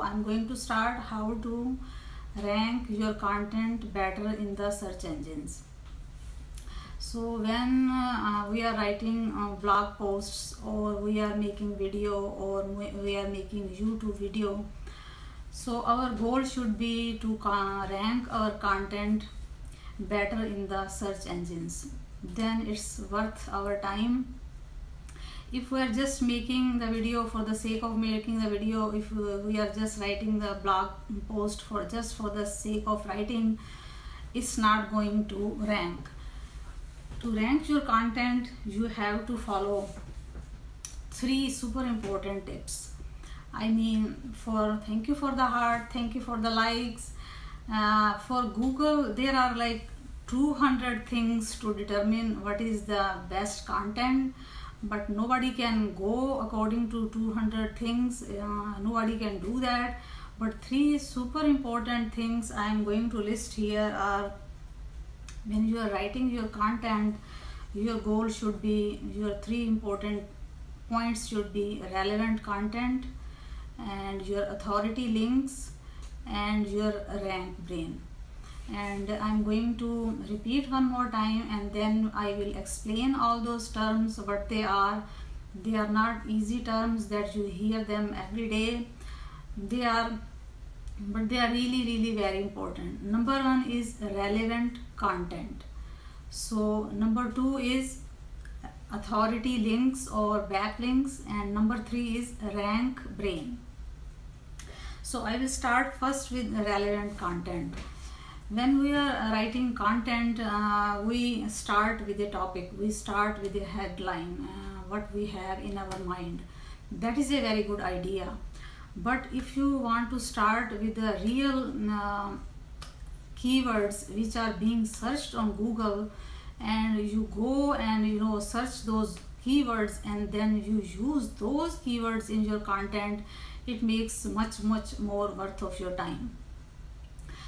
I'm going to start how to rank your content better in the search engines. So when we are writing blog posts, or we are making video, or we are making YouTube video, so our goal should be to rank our content better in the search engines. Then it's worth our time. If we are just making the video for the sake of making the video, if we are just writing the blog post for the sake of writing, it's not going to rank. To rank your content, you have to follow 3 super important tips. I mean, thank you for the heart, thank you for the likes. For Google, there are like 200 things to determine what is the best content, but nobody can go according to 200 things. Nobody can do that. But 3 super important things I am going to list here are: when you are writing your content, your goal should be, your 3 important points should be relevant content, and your authority links, and your rank brain. And I'm going to repeat one more time, and then I will explain all those terms, what they are. They are not easy terms that you hear them every day. But they are really very important. Number 1 is relevant content. So number 2 is authority links or backlinks, and number 3 is rank brain. So I will start first with relevant content. When we are writing content, we start with a topic, we start with a headline, what we have in our mind. That is a very good idea. But if you want to start with the real keywords which are being searched on Google, and you go and search those keywords, and then you use those keywords in your content, it makes much more worth of your time.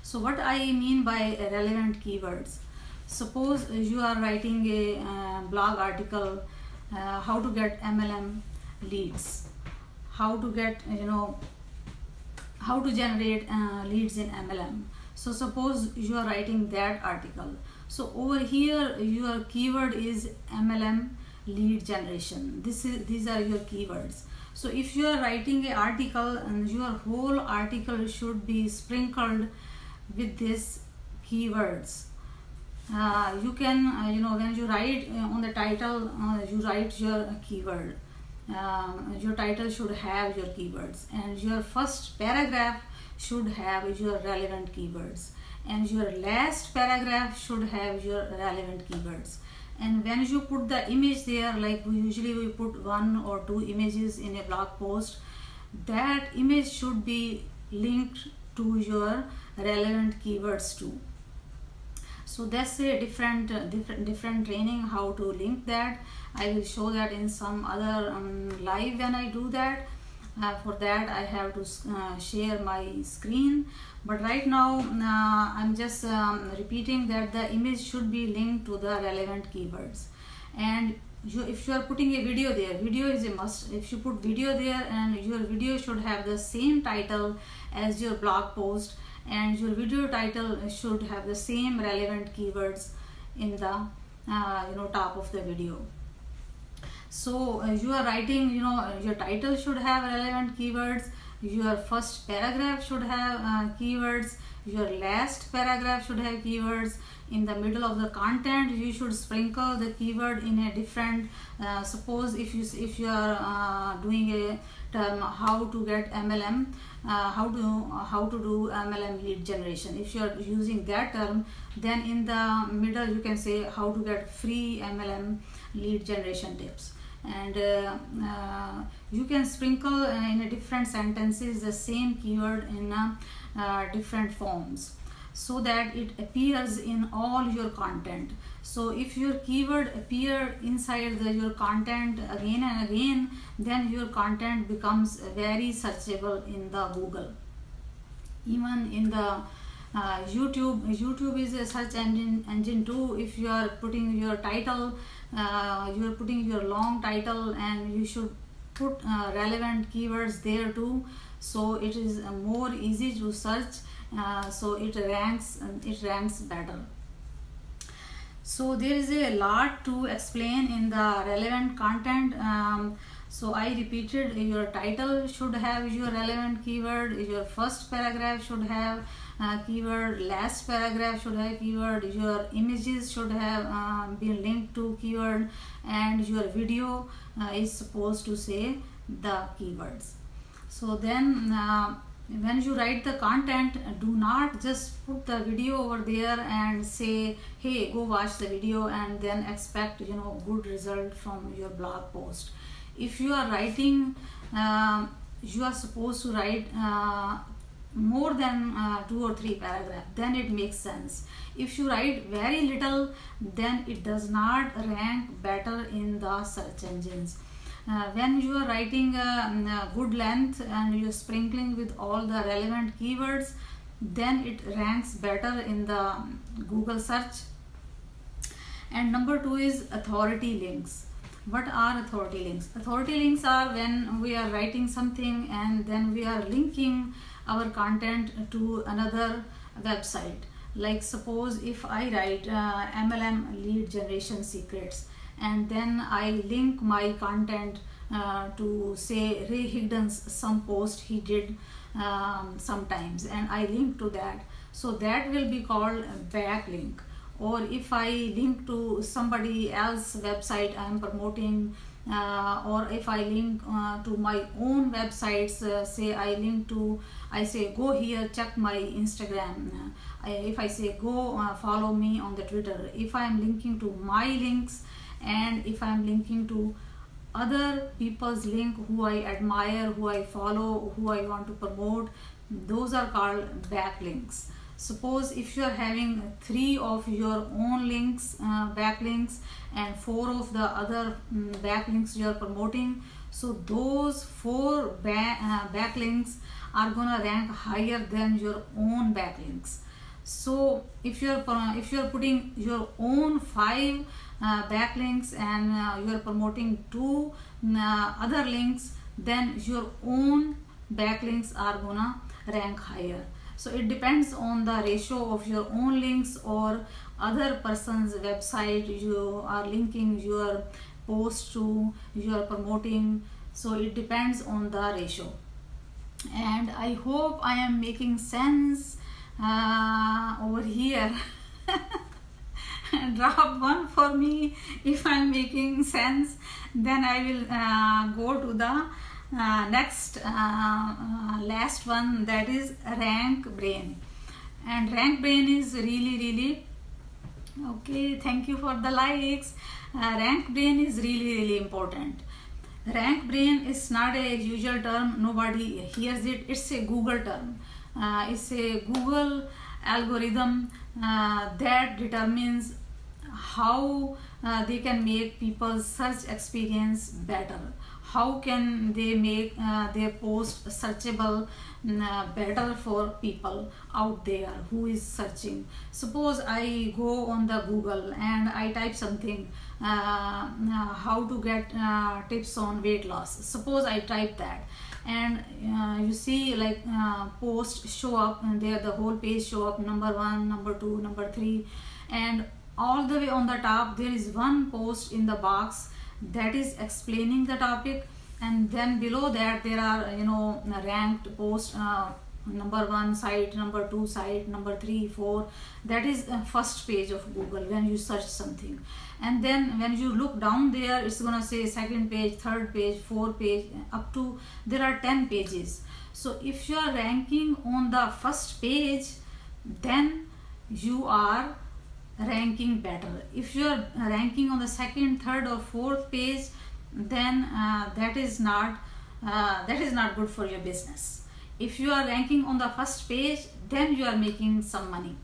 So what I mean by relevant keywords: suppose you are writing a blog article, how to get MLM leads, how to get how to generate leads in MLM. So suppose you are writing that article. So over here your keyword is MLM lead generation. These are your keywords. So if you are writing an article, and your whole article should be sprinkled with these keywords. You can when you write on the title, you write your keyword. Your title should have your keywords, and your first paragraph should have your relevant keywords, and your last paragraph should have your relevant keywords. And when you put the image there, like we put 1 or 2 images in a blog post, that image should be linked to your relevant keywords too. So that's a different training how to link that. I will show that in some other live when I do that. For that I have to share my screen, but right now I'm just repeating that the image should be linked to the relevant keywords. And if you are putting a video there, video is a must. If you put video there, and your video should have the same title as your blog post, and your video title should have the same relevant keywords in the top of the video. So you are writing, your title should have relevant keywords, your first paragraph should have keywords, your last paragraph should have keywords. In the middle of the content, you should sprinkle the keyword in a different. Suppose if you are doing a term, how to get MLM, how to do MLM lead generation. If you are using that term, then in the middle you can say how to get free MLM lead generation tips. And you can sprinkle in a different sentences the same keyword in different forms, so that it appears in all your content. So if your keyword appear inside your content again and again, then your content becomes very searchable in the Google. Even in the YouTube is a search engine too. If you are putting your title, you are putting your long title, and you should put relevant keywords there too, so it is more easy to search, so it ranks better. So there is a lot to explain in the relevant content. So I repeated, your title should have your relevant keyword, your first paragraph should have keyword, last paragraph should have keyword, your images should have been linked to keyword, and your video is supposed to say the keywords. So then when you write the content, do not just put the video over there and say, hey, go watch the video, and then expect good result from your blog post. If you are writing, you are supposed to write more than 2 or 3 paragraphs, then it makes sense. If you write very little, then it does not rank better in the search engines. When you are writing a good length and you are sprinkling with all the relevant keywords, then it ranks better in the Google search. And number 2 is authority links. What are authority links? Authority links are when we are writing something and then we are linking our content to another website. Like suppose if I write MLM lead generation secrets, and then I link my content to say Ray Higdon's some post he did sometimes, and I link to that, so that will be called a backlink. Or if I link to somebody else's website I am promoting, or if I link to my own websites, say I say go here, check my Instagram, if I say go follow me on the Twitter, if I am linking to my links, and if I am linking to other people's link who I admire, who I follow, who I want to promote, those are called backlinks. Suppose if you are having 3 of your own links, backlinks, and 4 of the other backlinks you are promoting, so those 4 backlinks are gonna rank higher than your own backlinks. So if you are putting your own 5 backlinks and you are promoting 2 other links, then your own backlinks are gonna rank higher. So it depends on the ratio of your own links or other person's website you are linking your post to, you are promoting. So it depends on the ratio. And I hope I am making sense over here. Drop 1 for me if I am making sense, then I will go to the next last one, that is RankBrain. And RankBrain is really okay, thank you for the likes. RankBrain is really important. RankBrain is not a usual term, nobody hears it. It's a Google term. It's a Google algorithm that determines how they can make people's search experience better. How can they make their post searchable better for people out there who is searching. Suppose I go on the Google and I type something, how to get tips on weight loss. Suppose I type that, and you see like posts show up, and there the whole page show up, number 1, number 2, number 3, and all the way on the top there is one post in the box that is explaining the topic, and then below that there are ranked posts, number 1 site, number 2 site, number 3, 4. That is first page of Google when you search something. And then when you look down there, it's gonna say second page, third page, 4th page, up to there are 10 pages. So if you are ranking on the first page, then you are ranking better. If you are ranking on the second, third or 4th page, then that is not good for your business. If you are ranking on the first page, then you are making some money.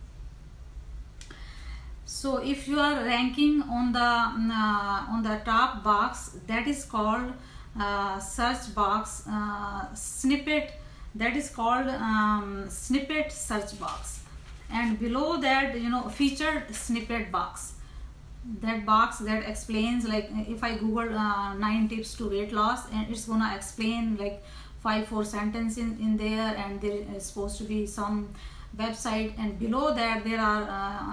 So if you are ranking on the top box, that is called search box snippet, that is called snippet search box. And below that, featured snippet box, that box that explains, like if I Google 9 tips to weight loss, and it's gonna explain like 5-4 sentences in there, and there is supposed to be some website, and below that there are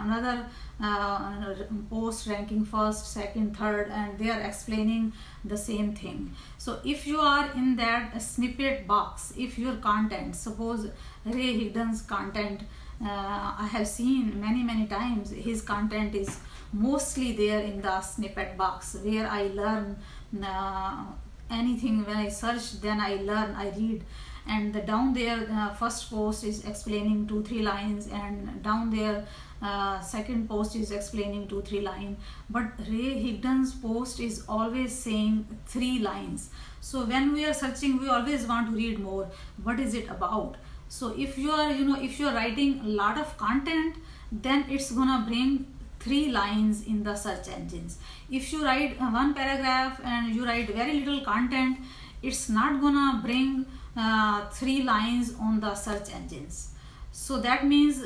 another post ranking first, second, third, and they are explaining the same thing. So if you are in that snippet box, if your content, suppose Ray Higdon's content, I have seen many times his content is mostly there in the snippet box, where I learn anything. When I search, then I learn, I read. And down there, first post is explaining 2-3 lines, and down there second post is explaining 2-3 lines. But Ray Higdon's post is always saying 3 lines. So when we are searching, we always want to read more. What is it about? So if you are, if you are writing a lot of content, then it's gonna bring 3 lines in the search engines. If you write one paragraph and you write very little content, it's not gonna bring 3 lines on the search engines. So that means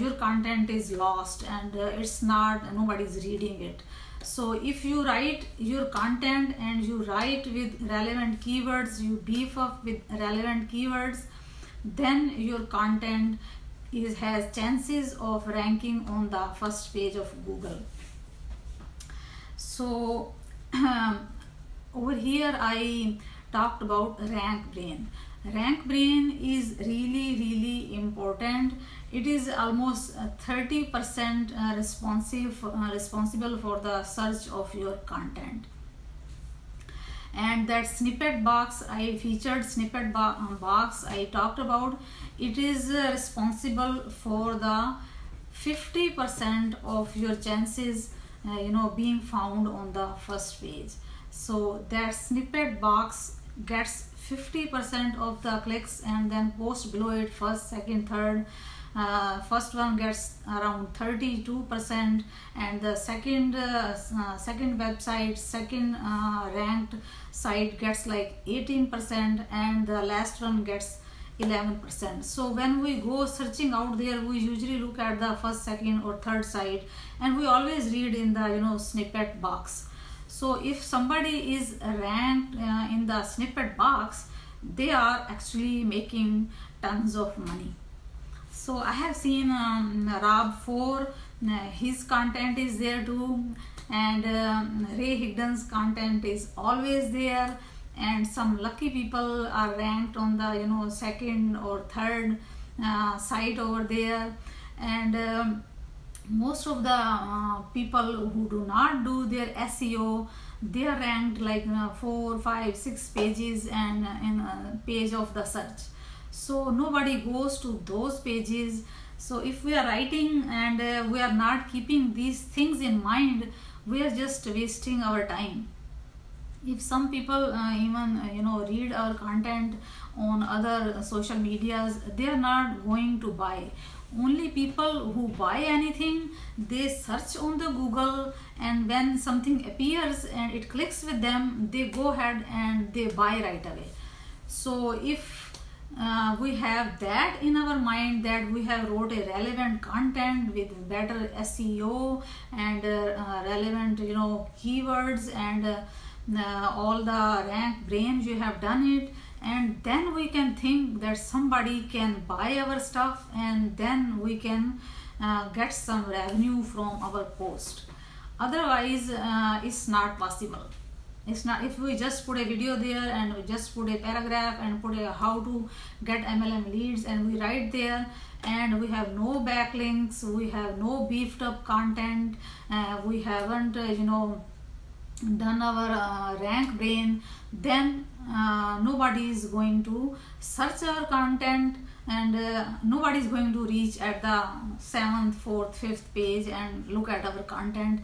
your content is lost, and it's not, nobody's reading it. So if you write your content and you write with relevant keywords, you beef up with relevant keywords, then your content has chances of ranking on the first page of Google. So over here I talked about RankBrain. RankBrain is really important. It is almost 30% responsible for the search of your content. And that snippet box, I featured snippet box I talked about, it is responsible for the 50% of your chances being found on the first page. So that snippet box gets 50% of the clicks, and then post below it, first, second, third. First one gets around 32%, and the second website, second ranked site gets like 18%, and the last one gets 11%. So when we go searching out there, we usually look at the first, second, or third site, and we always read in the snippet box. So if somebody is ranked in the snippet box, they are actually making tons of money. So I have seen Rob4, his content is there too, and Ray Higdon's content is always there, and some lucky people are ranked on the second or third site over there, and most of the people who do not do their SEO, they are ranked like 4, 5, 6 pages and in a page of the search. So nobody goes to those pages. So if we are writing and we are not keeping these things in mind, we are just wasting our time. If some people even read our content on other social medias, they are not going to buy. Only people who buy anything, they search on the Google, and when something appears and it clicks with them, they go ahead and they buy right away. So if we have that in our mind, that we have wrote a relevant content with better SEO and relevant keywords and all the RankBrain, you have done it, and then we can think that somebody can buy our stuff, and then we can get some revenue from our post. Otherwise it's not possible. It's not. If we just put a video there and we just put a paragraph and put a how to get MLM leads, and we write there, and we have no backlinks, we have no beefed up content, we haven't done our RankBrain, then nobody is going to search our content, and nobody is going to reach at the 7th, 4th, 5th page and look at our content.